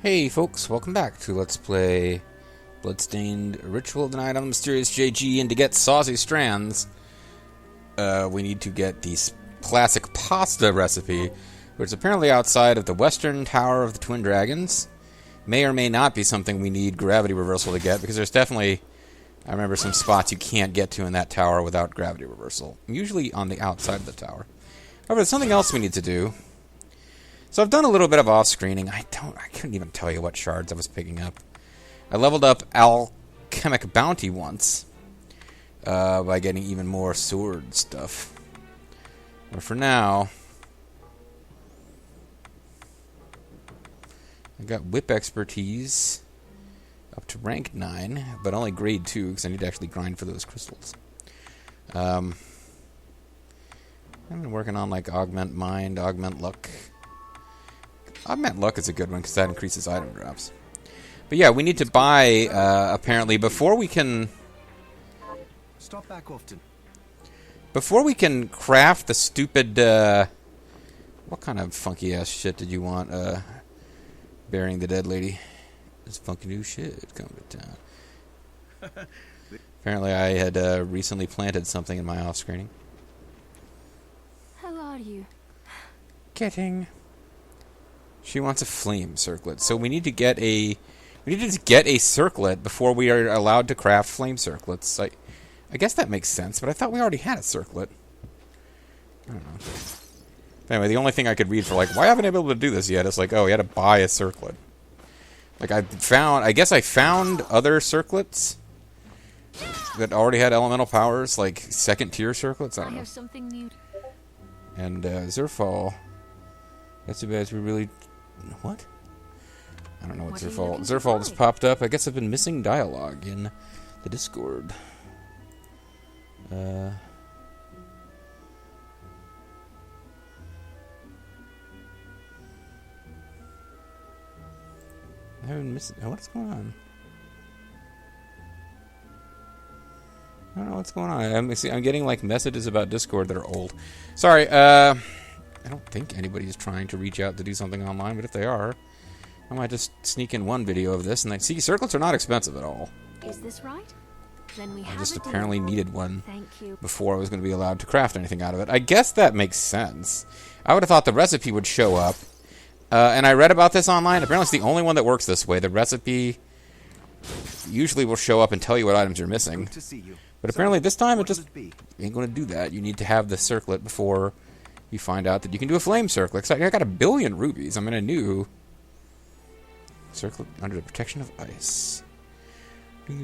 Hey folks, welcome back to Let's Play Bloodstained Ritual of the Night on the Mysterious JG, and to get saucy strands, we need to get the classic pasta recipe, which is apparently outside of the Western Tower of the Twin Dragons. May or may not be something we need gravity reversal to get, because there's definitely, I remember, some spots you can't get to in that tower without gravity reversal, usually on the outside of the tower. However, there's something else we need to do. So I've done a little bit of off-screening. I couldn't even tell you what shards I was picking up. I leveled up Alchemic Bounty once by getting even more sword stuff. But for now, I got Whip Expertise up to rank 9, but only grade 2 because I need to actually grind for those crystals. I've been working on like Augment Mind, Augment Luck. Augment Luck is a good one because that increases item drops. But yeah, we need to buy, apparently, before we can... Stop back often. Before we can craft the stupid, what kind of funky-ass shit did you want, burying the dead lady? This funky new shit coming to town. Apparently I had, recently planted something in my off-screening. How are you? Getting... She wants a flame circlet, so we need to get a... We need to get a circlet before we are allowed to craft flame circlets. I guess that makes sense, but I thought we already had a circlet. I don't know. But anyway, the only thing I could read for, like, why haven't I been able to do this yet? It's like, oh, you had to buy a circlet. Like, I guess I found other circlets that already had elemental powers, like second-tier circlets. I don't know. Have something new. And, Zerfall. That's too bad we really... What? I don't know what's Zerfall. Zerfall just popped up. I guess I've been missing dialogue in the Discord. I haven't missed... What's going on? I don't know what's going on. I'm getting, like, messages about Discord that are old. Sorry, I don't think anybody's trying to reach out to do something online, but if they are, I might just sneak in one video of this. And see, circlets are not expensive at all. Is this right? Then we I have just a deal. apparently needed one Thank you. before I was going to be allowed to craft anything out of it. I guess that makes sense. I would have thought the recipe would show up. And I read about this online. Apparently it's the only one that works this way. The recipe usually will show up and tell you what items you're missing. Good to see you. But apparently this time it What will just it be? ain't going to do that. You need to have the circlet before you find out that you can do a flame circlet. I got 1 billion rubies. I'm in a new circlet under the protection of ice. I'll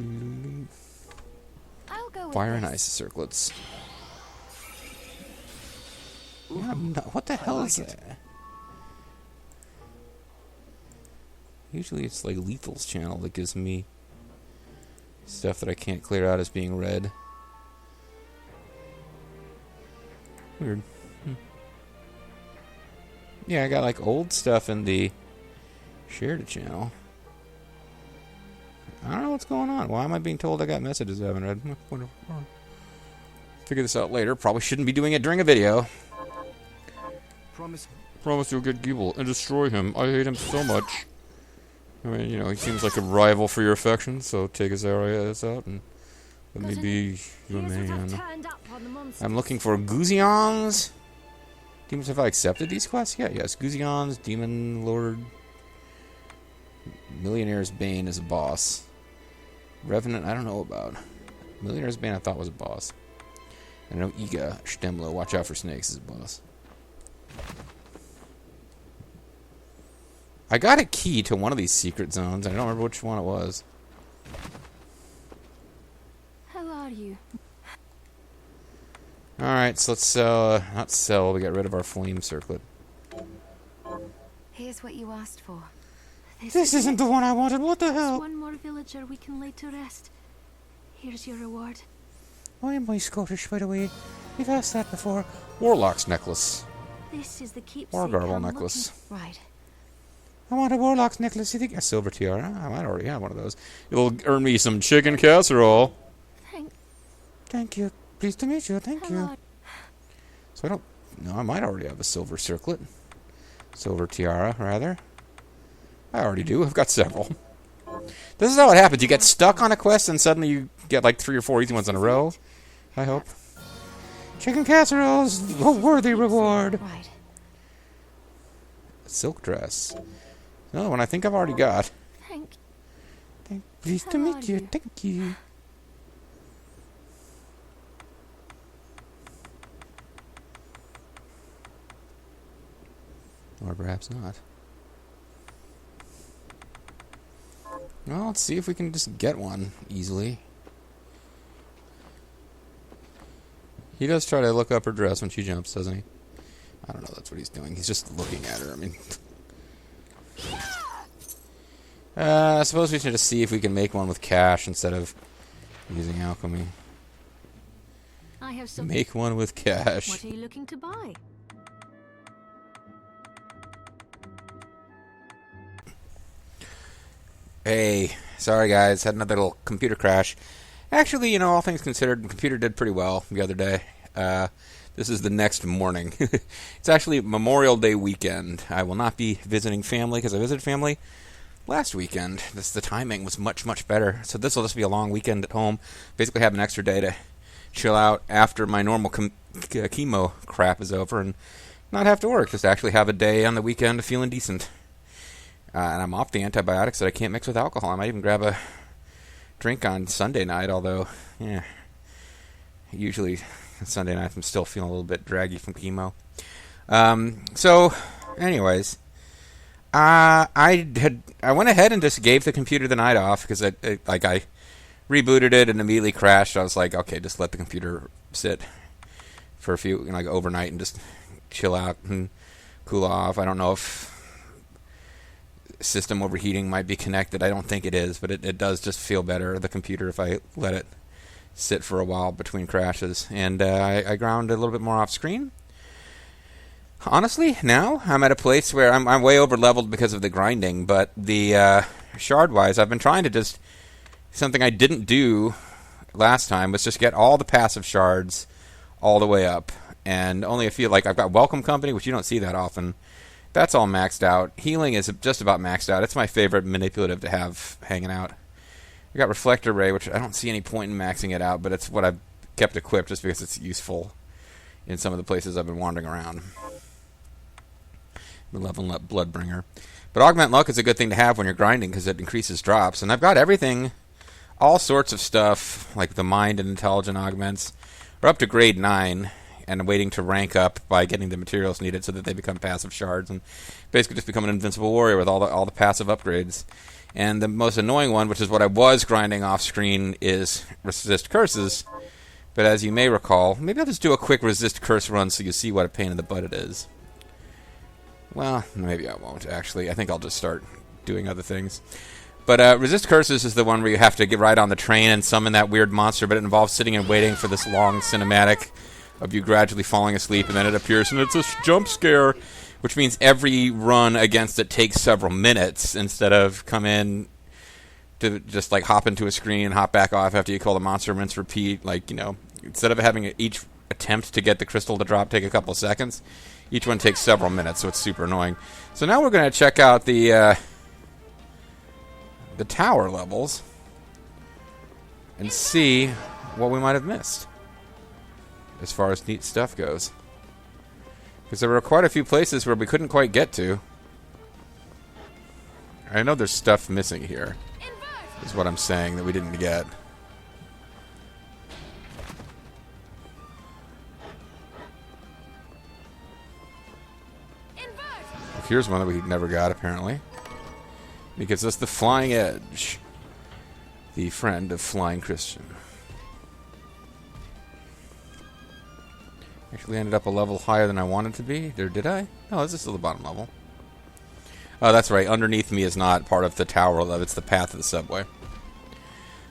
go with Fire and this. ice circlets. Yeah, no, what the hell is that? Usually it's like Lethal's channel that gives me stuff that I can't clear out as being red. Weird. Yeah, I got like old stuff in the shared channel. I don't know what's going on. Why am I being told I got messages I haven't read? Whatever. Figure this out later. Probably shouldn't be doing it during a video. Promise. Promise you'll get Giebel and destroy him. I hate him so much. I mean, you know, he seems like a rival for your affection, so take his areas out and let me be your man. I'm looking for Gouzions. Demons, have I accepted these quests? Yeah, yes. Gouzions, Demon Lord, Millionaire's Bane is a boss. Revenant, I don't know about. Millionaire's Bane I thought was a boss. I know Iga Stemlo, watch out for snakes, is a boss. I got a key to one of these secret zones. I don't remember which one it was. How are you? Alright, so let's sell, not sell, we got rid of our flame circlet. Here's what you asked for. This isn't the one I wanted, what the There's hell? one more villager we can lay to rest. Here's your reward. Why am I Scottish, by the way? We've asked that before. Warlock's necklace. This is the keepsake. Wargarble I'm necklace. looking- Right. I want a Warlock's necklace. You think a silver tiara? I might already have one of those. It'll earn me some chicken casserole. Thank you. Pleased to meet you. Thank you. So I don't... No, I might already have a silver circlet. Silver tiara, rather. I already do. I've got several. This is how it happens. You get stuck on a quest and suddenly you get like 3 or 4 easy ones in a row. I hope. Chicken casserole is a worthy reward. Right. Silk dress. Another one I think I've already got. Thank Pleased to meet you. Thank you. Or perhaps not. Well, let's see if we can just get one easily. He does try to look up her dress when she jumps, doesn't he? I don't know, that's what he's doing. He's just looking at her, I mean... I suppose we should just see if we can make one with cash instead of using alchemy. I have some. Make one with cash. What are you looking to buy? Hey, sorry guys, had another little computer crash. Actually, you know, all things considered, the computer did pretty well the other day. This is the next morning. It's actually Memorial Day weekend. I will not be visiting family because I visited family last weekend. The timing was much, much better. So this will just be a long weekend at home. Basically have an extra day to chill out after my normal chemo crap is over and not have to work. Just actually have a day on the weekend feeling decent. And I'm off the antibiotics that I can't mix with alcohol. I might even grab a drink on Sunday night, although, yeah, usually Sunday night I'm still feeling a little bit draggy from chemo. So, anyways, I went ahead and just gave the computer the night off because I rebooted it and immediately crashed. I was like, okay, just let the computer sit for a few, like overnight and just chill out and cool off. I don't know if system overheating might be connected. I don't think it is, but it does just feel better, the computer, if I let it sit for a while between crashes. And I ground a little bit more off screen. Honestly, now I'm at a place where I'm way over leveled because of the grinding, but the shard wise, I've been trying to just, something I didn't do last time was just get all the passive shards all the way up, and only a few. Like I've got Welcome Company, which you don't see that often. That's all maxed out. Healing is just about maxed out. It's my favorite manipulative to have hanging out. I got Reflector Ray, which I don't see any point in maxing it out, but it's what I've kept equipped just because it's useful in some of the places I've been wandering around. Malevolent Bloodbringer. But Augment Luck is a good thing to have when you're grinding because it increases drops. And I've got everything, all sorts of stuff, like the Mind and Intelligent Augments. We're up to grade 9. And waiting to rank up by getting the materials needed so that they become passive shards and basically just become an invincible warrior with all the passive upgrades. And the most annoying one, which is what I was grinding off screen, is Resist Curses. But as you may recall, maybe I'll just do a quick Resist Curse run so you see what a pain in the butt it is. Well, maybe I won't, actually. I think I'll just start doing other things. But Resist Curses is the one where you have to get right on the train and summon that weird monster, but it involves sitting and waiting for this long cinematic of you gradually falling asleep, and then it appears, and it's a jump scare, which means every run against it takes several minutes instead of come in to just like hop into a screen and hop back off after you kill the monster, rinse, repeat. Like, you know, instead of having each attempt to get the crystal to drop take a couple of seconds, each one takes several minutes, so it's super annoying. So now we're going to check out the tower levels and see what we might have missed as far as neat stuff goes. Because there were quite a few places where we couldn't quite get to. I know there's stuff missing here, is what I'm saying, that we didn't get. Here's one that we never got, apparently. Because that's the Flying Edge. The friend of Flying Christian. Actually ended up a level higher than I wanted to be. Or did I? No, this is still the bottom level. Oh, that's right. Underneath me is not part of the tower level. It's the path of the subway.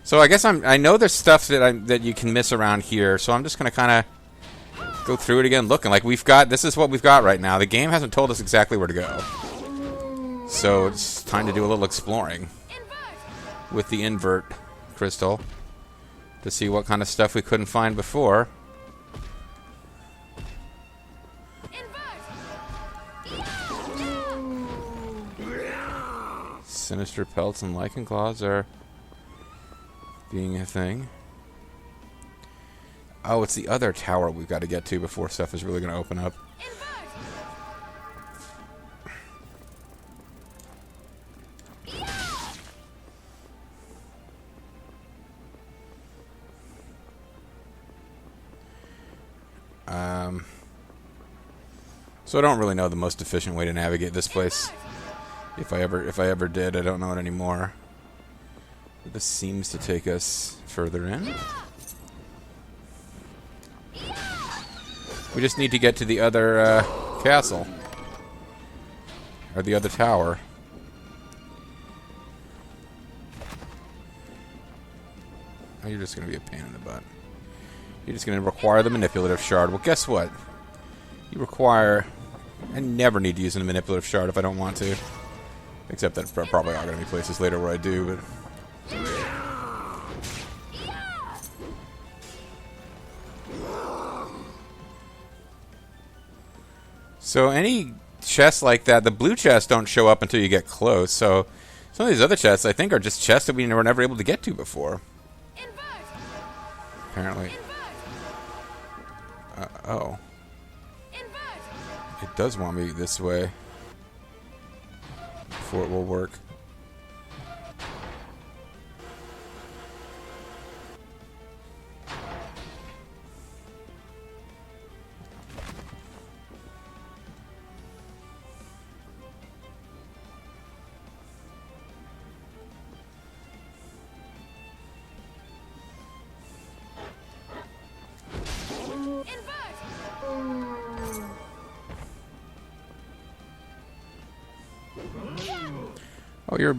So I guess I know there's stuff that you can miss around here. So I'm just going to kind of go through it again, looking like we've got. This is what we've got right now. The game hasn't told us exactly where to go. So it's time to do a little exploring with the invert crystal to see what kind of stuff we couldn't find before. sinister pelts and lichen claws are being a thing. Oh, it's the other tower we've got to get to before stuff is really going to open up. So I don't really know the most efficient way to navigate this place. If I ever did, I don't know it anymore. But this seems to take us further in. We just need to get to the other castle. Or the other tower. Oh, you're just going to be a pain in the butt. You're just going to require the manipulative shard. Well, guess what? You require... I never need to use a manipulative shard if I don't want to. Except that there probably are going to be places later where I do, but... So any chests like that, the blue chests don't show up until you get close, so some of these other chests I think are just chests that we were never able to get to before. Apparently. Oh. It does want me this way. Before it will work. Oh, you're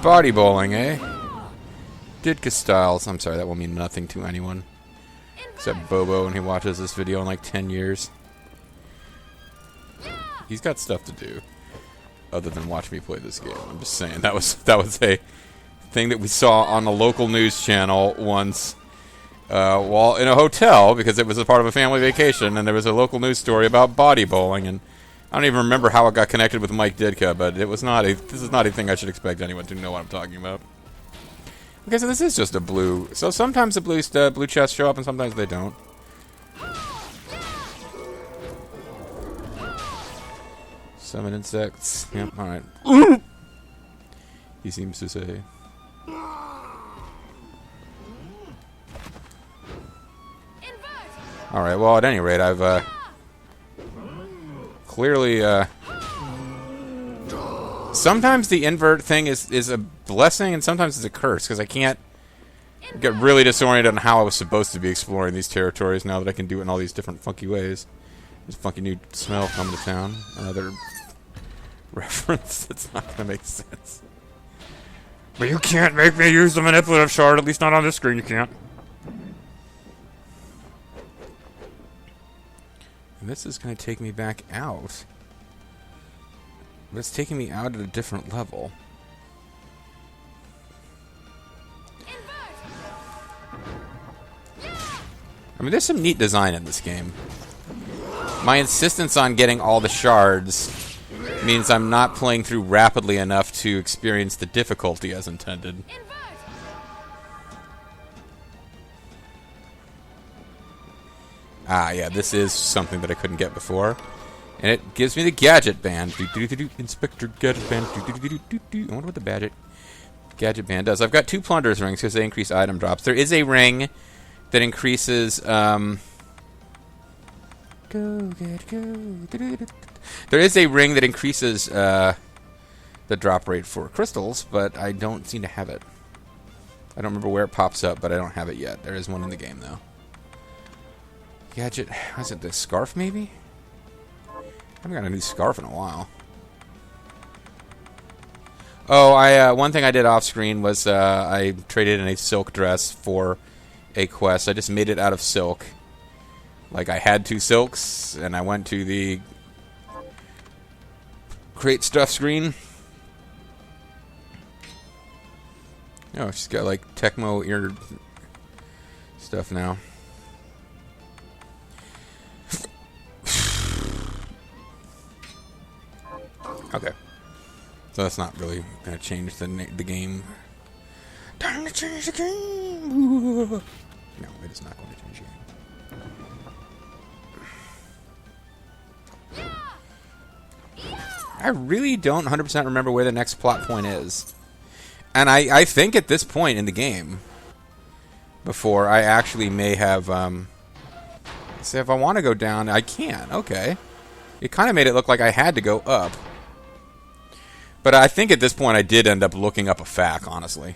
body bowling, eh? Ditka Styles. I'm sorry, that will mean nothing to anyone. Except Bobo when he watches this video in like 10 years. He's got stuff to do. Other than watch me play this game. I'm just saying, that was a thing that we saw on a local news channel once. While in a hotel, because it was a part of a family vacation, and there was a local news story about body bowling, and I don't even remember how it got connected with Mike Ditka, but it was not this is not a thing I should expect anyone to know what I'm talking about. Okay, so this is just a blue. So sometimes the blue chests show up, and sometimes they don't. Summon insects. Yep, alright. He seems to say. Alright, well, at any rate, I've, clearly, sometimes the invert thing is a blessing, and sometimes it's a curse, because I can't get really disoriented on how I was supposed to be exploring these territories now that I can do it in all these different funky ways. This funky new smell coming to town. Another reference that's not going to make sense. But you can't make me use the manipulative shard, at least not on this screen, you can't. And this is going to take me back out. But it's taking me out at a different level. I mean, there's some neat design in this game. My insistence on getting all the shards means I'm not playing through rapidly enough to experience the difficulty as intended. Ah, yeah, this is something that I couldn't get before. And it gives me the gadget band. Inspector Gadget Band. I wonder what the gadget band does. I've got 2 Plunder's rings because they increase item drops. There is a ring that increases... There is a ring that increases the drop rate for crystals, but I don't seem to have it. I don't remember where it pops up, but I don't have it yet. There is one in the game, though. Gadget... Was it the scarf, maybe? I haven't got a new scarf in a while. Oh, one thing I did off screen was I traded in a silk dress for a quest. I just made it out of silk. Like, I had 2 silks, and I went to the create stuff screen. Oh, she's got, like, Tecmo ear stuff now. Okay. So that's not really going to change the game. Time to change the game! No, it is not going to change the game. I really don't 100% remember where the next plot point is. And I think at this point in the game, before, I actually may have, say if I want to go down, I can. Okay. It kind of made it look like I had to go up. But I think at this point I did end up looking up a fact, honestly.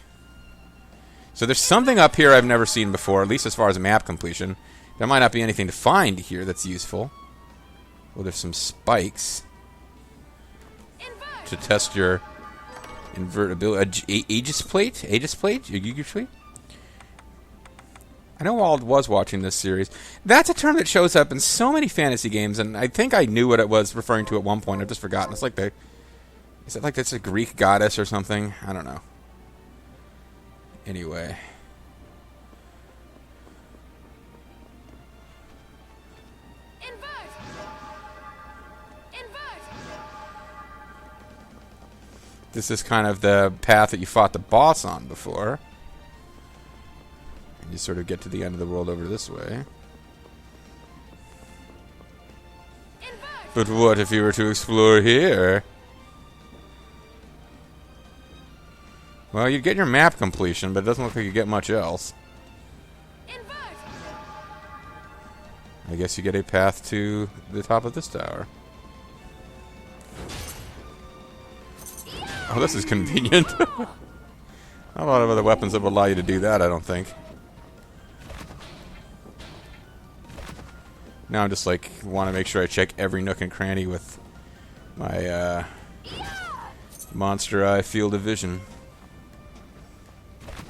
So there's something up here I've never seen before, at least as far as map completion. There might not be anything to find here that's useful. Well, there's some spikes to test your invertibility. Aegis plate? Aegis plate? Aegis plate? I know Wald was watching this series. That's a term that shows up in so many fantasy games, and I think I knew what it was referring to at one point. I've just forgotten. It's like is it like it's a Greek goddess or something? I don't know. Anyway. This is kind of the path that you fought the boss on before. And you sort of get to the end of the world over this way. But what if you were to explore here? Well, you'd get your map completion, but it doesn't look like you get much else. I guess you get a path to the top of this tower. Oh, this is convenient. Not a lot of other weapons that will allow you to do that, I don't think. Now I'm just like, want to make sure I check every nook and cranny with my monster eye field of vision.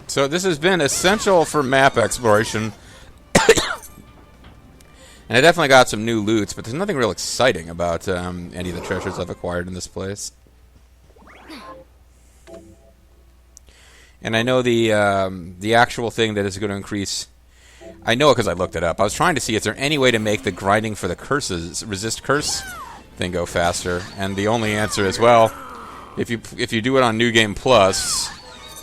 So this has been essential for map exploration. And I definitely got some new loots, but there's nothing real exciting about any of the treasures I've acquired in this place. And I know the actual thing that is going to increase... I know it because I looked it up. I was trying to see, is there any way to make the grinding for the curses, resist curse thing go faster? And the only answer is, well, if you do it on New Game Plus,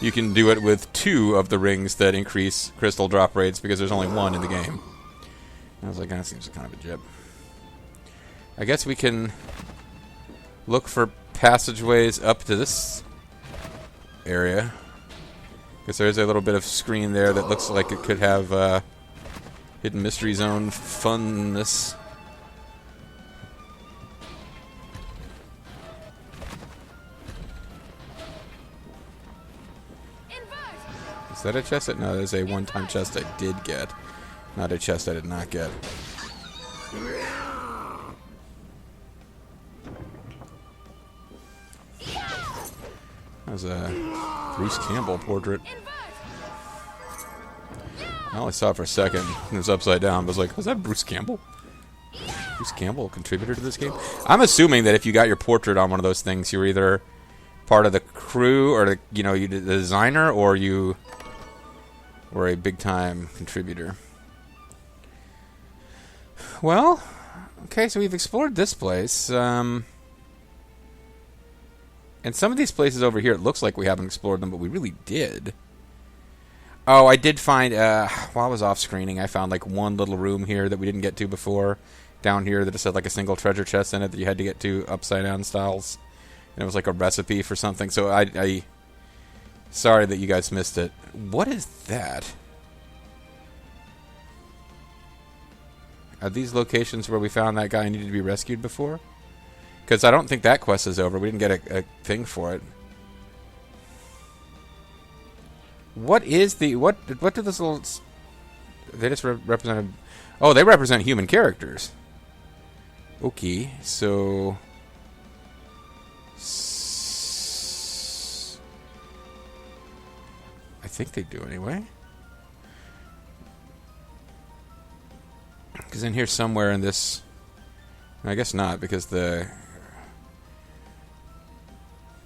you can do it with 2 of the rings that increase crystal drop rates because there's only 1 in the game. I was like, that seems kind of a jib. I guess we can look for passageways up to this area. Because there's a little bit of screen there that looks like it could have hidden mystery zone funness. Is that a chest? No, there's a one-time chest I did get. Not a chest I did not get. There's a Bruce Campbell portrait. I only saw it for a second. It was upside down. I was like, was that Bruce Campbell? Bruce Campbell, a contributor to this game? I'm assuming that if you got your portrait on one of those things, you're either part of the crew or the designer, or you were a big-time contributor. Well, okay, so we've explored this place. And some of these places over here, it looks like we haven't explored them, but we really did. Oh, I did find, while I was off screening, I found like one little room here that we didn't get to before. Down here that just had like a single treasure chest in it that you had to get to upside down styles. And it was like a recipe for something. So I sorry that you guys missed it. What is that? Are these locations where we found that guy needed to be rescued before? Because I don't think that quest is over. We didn't get a thing for it. What is the... What do this little... They just represent... Oh, they represent human characters. Okay, so... I think they do anyway. Because in here somewhere in this... I guess not, because the...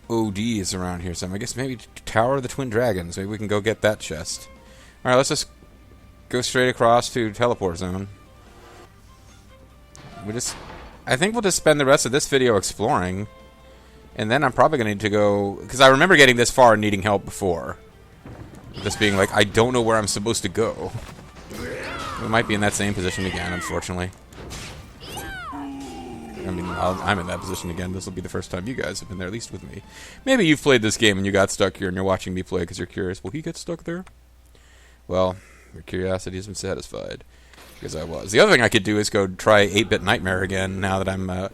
OD is around here somewhere. I guess maybe Tower of the Twin Dragons. Maybe we can go get that chest. Alright, let's just go straight across to Teleport Zone. I think we'll just spend the rest of this video exploring. And then I'm probably going to need to go... Because I remember getting this far and needing help before. Just being like, I don't know where I'm supposed to go. We might be in that same position again, unfortunately. I mean, I'm in that position again. This will be the first time you guys have been there, at least with me. Maybe you've played this game and you got stuck here and you're watching me play because you're curious. Will he get stuck there? Well, your curiosity has been satisfied. Because I was. The other thing I could do is go try 8-Bit Nightmare again now that I'm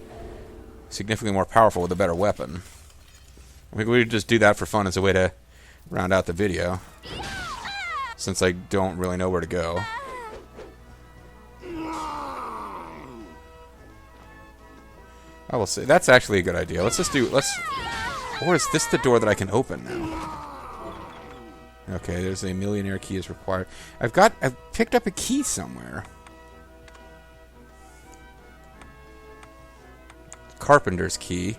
significantly more powerful with a better weapon. I think we could just do that for fun as a way to round out the video. Since I don't really know where to go. I will say that's actually a good idea. Let's just do or is this the door that I can open now? Okay, there's a millionaire key is required. I've picked up a key somewhere. Carpenter's key.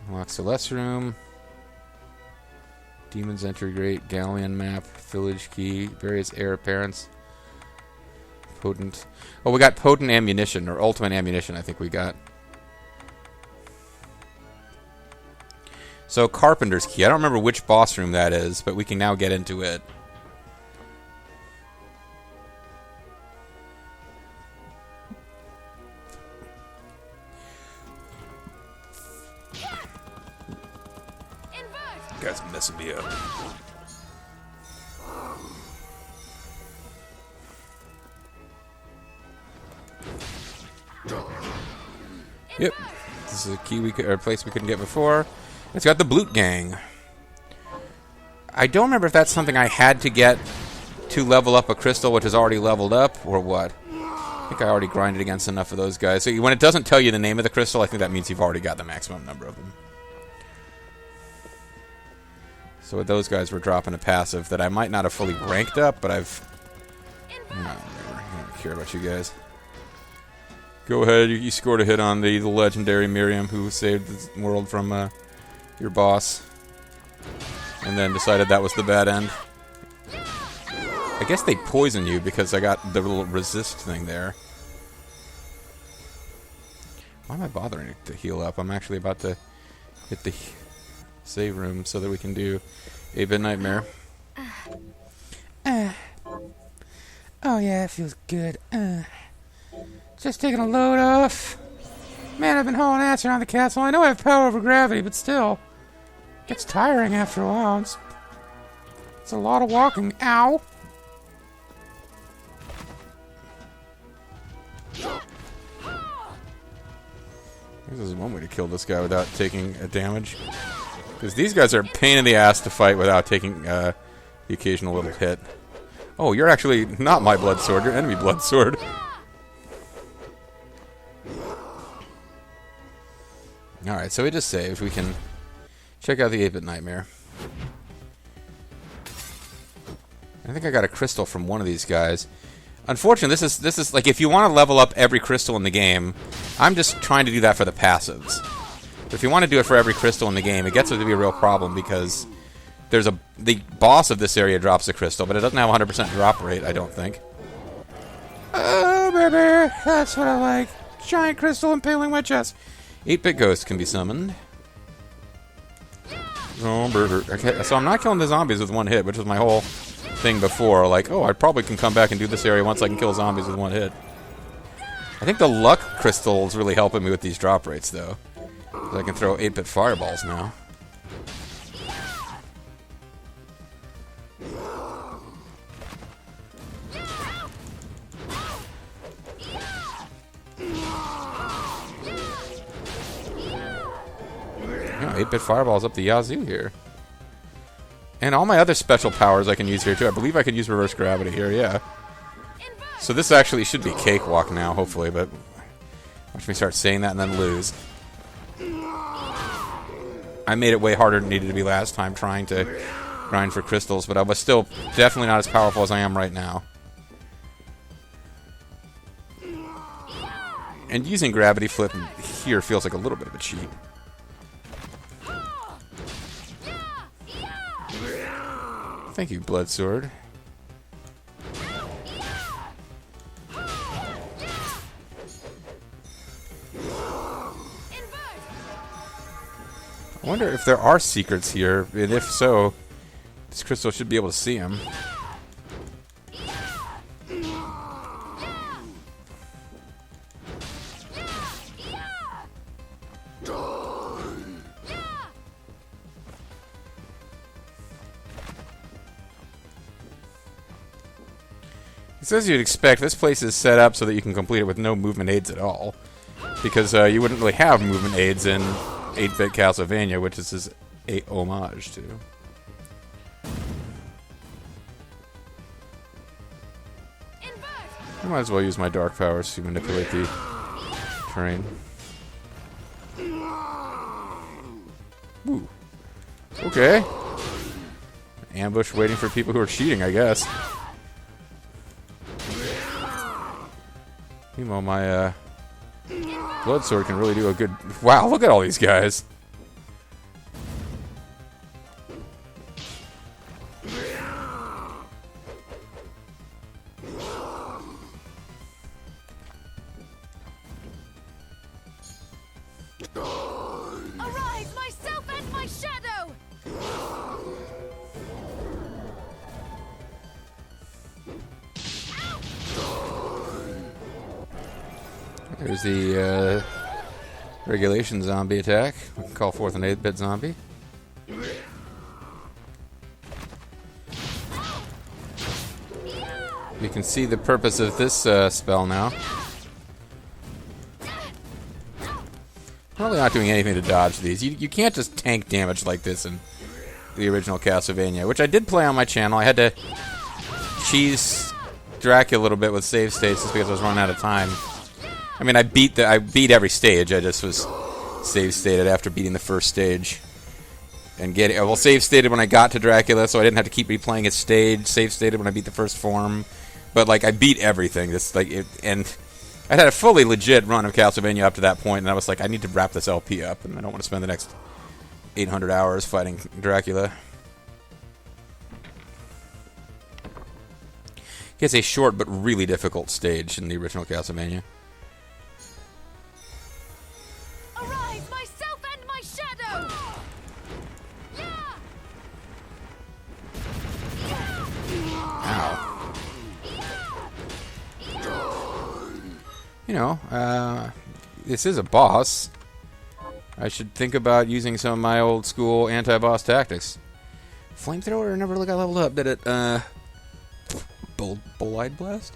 Unlock Celeste's room. Demons Enter Great Galleon map. Village key. Various heir apparents. Potent. Oh, we got potent ammunition, or ultimate ammunition, I think we got. So, Carpenter's key. I don't remember which boss room that is, but we can now get into it. You guys are messing me up. Yep, this is a key or a place we couldn't get before. It's got the Bloot Gang. I don't remember if that's something I had to get to level up a crystal which is already leveled up, or what. I think I already grinded against enough of those guys. So when it doesn't tell you the name of the crystal, I think that means you've already got the maximum number of them. So with those guys, we're dropping a passive that I might not have fully ranked up, but I've... I don't care about you guys. Go ahead, you scored a hit on the legendary Miriam who saved the world from your boss. And then decided that was the bad end. I guess they poison you because I got the little resist thing there. Why am I bothering to heal up? I'm actually about to hit the save room so that we can do 8-Bit Nightmare. Oh yeah, it feels good. Just taking a load off. Man, I've been hauling ass around the castle. I know I have power over gravity, but still. It gets tiring after a while. It's a lot of walking. Ow! This is one way to kill this guy without taking a damage. Because these guys are a pain in the ass to fight without taking the occasional little hit. Oh, you're actually not my blood sword. You're enemy blood sword. Alright, so we just saved. We can check out the 8-Bit Nightmare. I think I got a crystal from one of these guys. Unfortunately, this is like if you want to level up every crystal in the game, I'm just trying to do that for the passives. But if you want to do it for every crystal in the game, it gets to be a real problem because the boss of this area drops a crystal, but it doesn't have 100% drop rate, I don't think. Oh, baby, that's what I like. Giant crystal impaling my chest. 8-Bit Ghost can be summoned. Okay, so I'm not killing the zombies with one hit, which was my whole thing before. Like, oh, I probably can come back and do this area once I can kill zombies with one hit. I think the luck crystal is really helping me with these drop rates, though. I can throw 8-Bit fireballs now. Yeah, 8-Bit fireballs up the yazoo here. And all my other special powers I can use here, too. I believe I can use reverse gravity here, yeah. So this actually should be cakewalk now, hopefully, but watch me start saying that and then lose. I made it way harder than it needed to be last time trying to grind for crystals, but I was still definitely not as powerful as I am right now. And using gravity flip here feels like a little bit of a cheat. Thank you, Blood Sword. I wonder if there are secrets here, and if so, this crystal should be able to see them. It's as you'd expect. This place is set up so that you can complete it with no movement aids at all. Because you wouldn't really have movement aids in 8-bit Castlevania, which this is a homage to. I might as well use my dark powers to manipulate the terrain. Ooh. Okay. Ambush waiting for people who are cheating, I guess. Meanwhile, my blood sword can really do a good... Wow, look at all these guys. Arise, myself and my shadow! There's the regulation zombie attack. We can call forth an 8-bit zombie. You can see the purpose of this spell now. Probably not doing anything to dodge these. You can't just tank damage like this in the original Castlevania, which I did play on my channel. I had to cheese Dracula a little bit with save states just because I was running out of time. I mean, I beat every stage. I just was save stated after beating the first stage, and save stated when I got to Dracula, so I didn't have to keep replaying his stage. Save stated when I beat the first form, but like I beat everything. And I had a fully legit run of Castlevania up to that point, and I was like, I need to wrap this LP up, and I don't want to spend the next 800 hours fighting Dracula. It's a short but really difficult stage in the original Castlevania. Arise, myself and my shadow! Ow. You know, this is a boss. I should think about using some of my old school anti-boss tactics. Flamethrower never got leveled up, did it? Bull-eyed blast?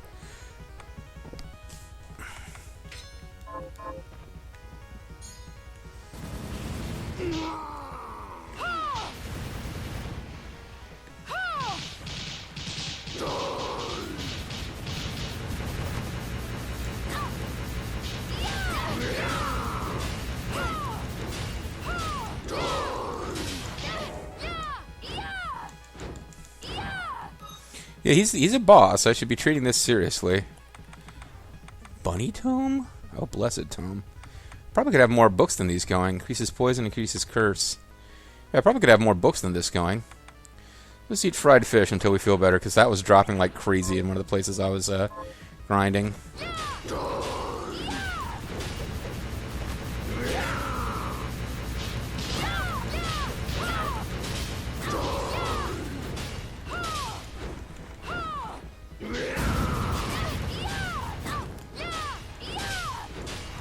Yeah, he's a boss. I should be treating this seriously. Bunny Tome? Oh, blessed Tome. Probably could have more books than these going. Increases poison, increases curse. Yeah, I probably could have more books than this going. Let's eat fried fish until we feel better, because that was dropping like crazy in one of the places I was grinding.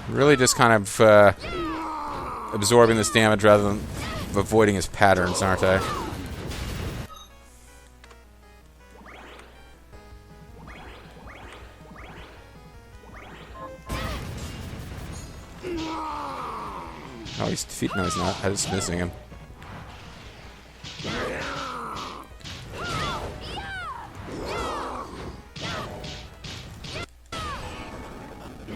Really just kind of absorbing this damage rather than avoiding his patterns, aren't I? Oh, he's defeated. No, he's not. I'm just missing him.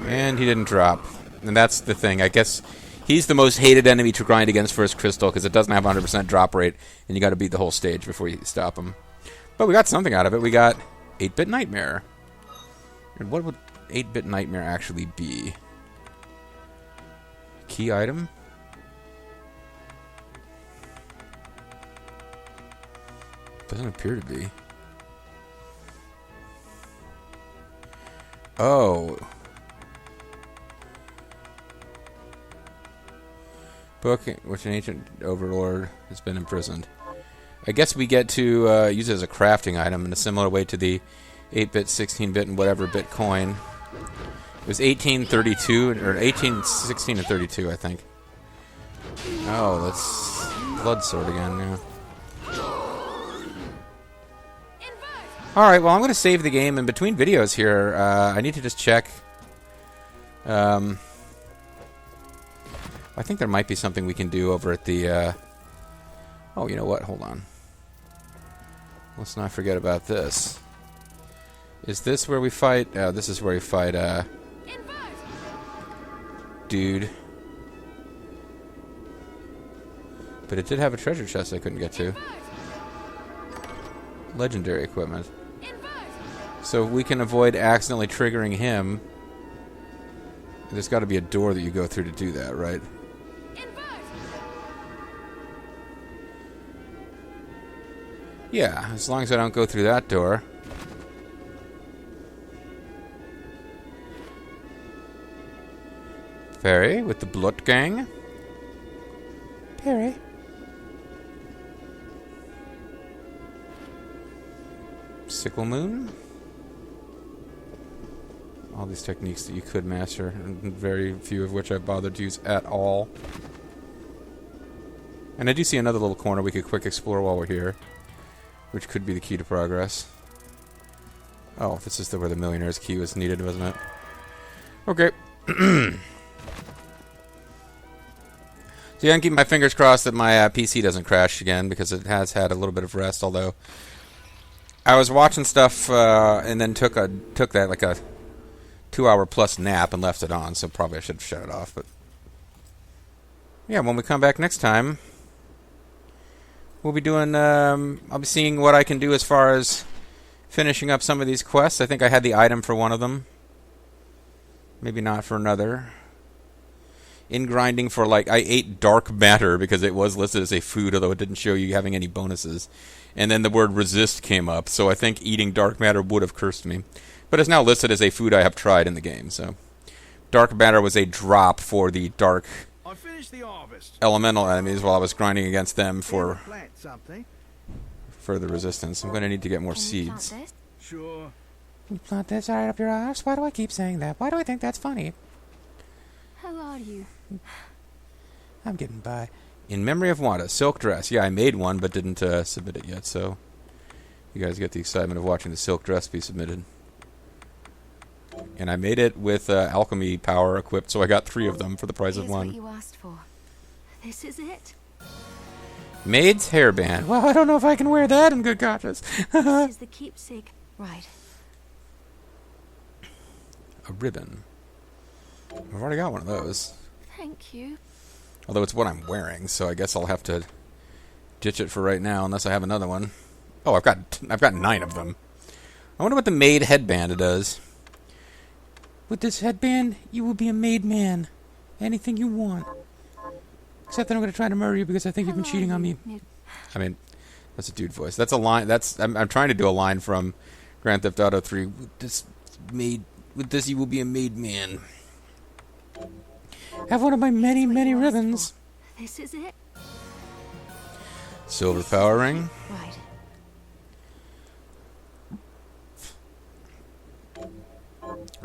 And he didn't drop. And that's the thing. I guess he's the most hated enemy to grind against for his crystal because it doesn't have 100% drop rate, and you got to beat the whole stage before you stop him. But we got something out of it. We got 8-bit Nightmare. And what would 8-bit Nightmare actually be? Key item? Doesn't appear to be. Oh. Book, which an ancient overlord has been imprisoned. I guess we get to use it as a crafting item in a similar way to the 8-bit, 16-bit, and whatever bit coin. It was 1832, or 1816 and 32, I think. Oh, that's blood sword again, yeah. Alright, well, I'm going to save the game. In between videos here, I need to just check. I think there might be something we can do over at the... Oh, you know what? Hold on. Let's not forget about this. Is this where we fight? Oh, this is where we fight, dude. But it did have a treasure chest I couldn't get to. Legendary equipment. So we can avoid accidentally triggering him. There's got to be a door that you go through to do that, right? Yeah, as long as I don't go through that door. Perry with the Blood Gang. Perry. Sickle Moon. All these techniques that you could master, and very few of which I've bothered to use at all. And I do see another little corner we could quick explore while we're here, which could be the key to progress. Oh, this is where the Millionaire's Key was needed, wasn't it? Okay. So yeah, I'm keeping my fingers crossed that my PC doesn't crash again, because it has had a little bit of rest, although I was watching stuff and then took that like a 2-hour plus nap and left it on, so probably I should have shut it off. But yeah, when we come back next time, we'll be doing, I'll be seeing what I can do as far as finishing up some of these quests. I think I had the item for one of them. Maybe not for another. In grinding for, like, I ate dark matter because it was listed as a food, although it didn't show you having any bonuses. And then the word resist came up, so I think eating dark matter would have cursed me. But it's now listed as a food I have tried in the game, so. Dark matter was a drop for the dark elemental enemies while I was grinding against them for further resistance. I'm going to need to get more seeds. Sure. You plant this right up your ass? Why do I keep saying that? Why do I think that's funny? How are you? I'm getting by. In memory of Wanda, silk dress. Yeah, I made one, but didn't submit it yet, so you guys get the excitement of watching the silk dress be submitted. And I made it with alchemy power equipped, so I got 3 of them for the price of 1. What you asked for. This is it. Maid's Hairband. Well, I don't know if I can wear that in good conscience. This is the keepsake. Right. A ribbon. I've already got one of those. Thank you. Although it's what I'm wearing, so I guess I'll have to ditch it for right now, unless I have another one. Oh, I've got 9 of them. I wonder what the Maid Headband does. With this headband, you will be a made man. Anything you want. Except that I'm going to try to murder you because I think you've been cheating on me. I mean, that's a dude voice. That's a line. I'm trying to do a line from Grand Theft Auto 3. With this, you will be a made man. Have one of my many, many ribbons. This is it. Silver power ring. Right.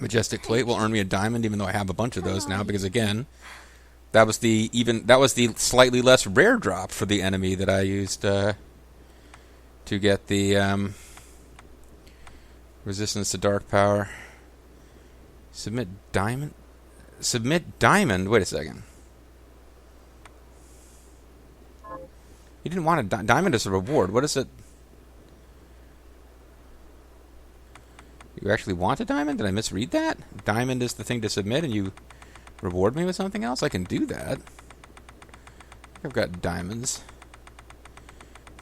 Majestic plate will earn me a diamond, even though I have a bunch of those now, because again, that was the slightly less rare drop for the enemy that I used to get the resistance to dark power. Submit diamond. Submit diamond. Wait a second. You didn't want a diamond as a reward. What is it? You actually want a diamond? Did I misread that? Diamond is the thing to submit, and you reward me with something else? I can do that. I've got diamonds.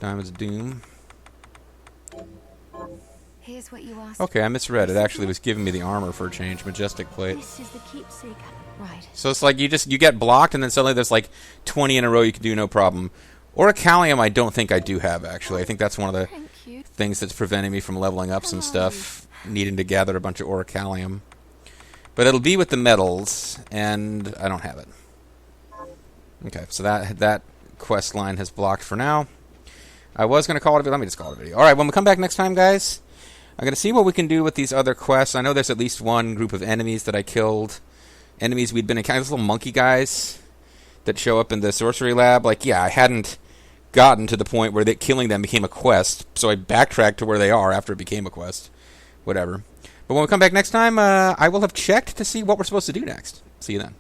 Diamonds of Doom. Here's what you asked. Okay, I misread. It actually was giving me the armor for a change. Majestic plate. This is the keepsake. Right. So it's like you get blocked, and then suddenly there's like 20 in a row you can do no problem. Orichallium I don't think I do have, actually. I think that's one of the things that's preventing me from leveling up some stuff. Needing to gather a bunch of orichallium. But it'll be with the metals, and I don't have it. Okay, so that quest line has blocked for now. I was going to call it a video. Let me just call it a video. Alright, when we come back next time, guys, I'm going to see what we can do with these other quests. I know there's at least one group of enemies that I killed. Enemies we'd been encountering. Those little monkey guys that show up in the sorcery lab. Like, yeah, I hadn't gotten to the point where killing them became a quest, so I backtracked to where they are after it became a quest. Whatever. But when we come back next time, I will have checked to see what we're supposed to do next. See you then.